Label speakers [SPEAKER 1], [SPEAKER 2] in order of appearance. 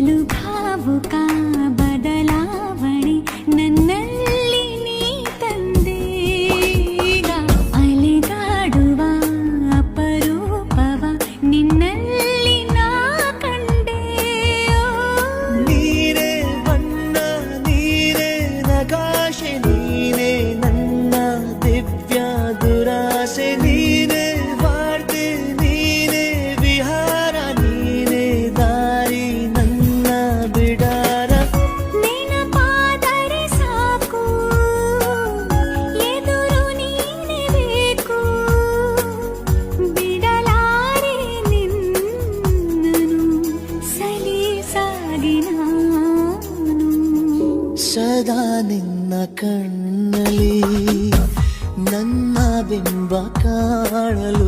[SPEAKER 1] ಬಲು ಭಾವುಕ ಬದಲಾವಣೆ ನನ್ನಲ್ಲಿ ನೀ ತಂದೆ. ಈಗ ಅಲೆದಾಡುವ ಅಪರೂಪವ ನಿನ್ನಲ್ಲಿ ನಾ ಕಂಡೆ.
[SPEAKER 2] ನೀರೇ ಬಣ್ಣ ನೀರೇ ನಗಾಶೆ ನೀನೇ ನನ್ನ ದಿವ್ಯ ದುರಾಸೆ. ನೀನೇ ವಾರ್ತೆ ನೀನೇ ವಿಹಾರ ನೀನೇ ದಾರಿ ನನ್ನ ಬಿಡಾರ.
[SPEAKER 1] ನೆನಪಾದರೆ ಸಾಕು ಎದುರು ನೀನೇ ಬೇಕು. ಬಿಡಲಾರೆ ನಿನ್ನನು ಸಲೀಸಾಗಿ ನಾನು.
[SPEAKER 2] ಸದಾ ನಿನ್ನ ಕಣ್ಣಲ್ಲಿ ನನ್ನ ಬಿಂಬ ಕಾಣಲು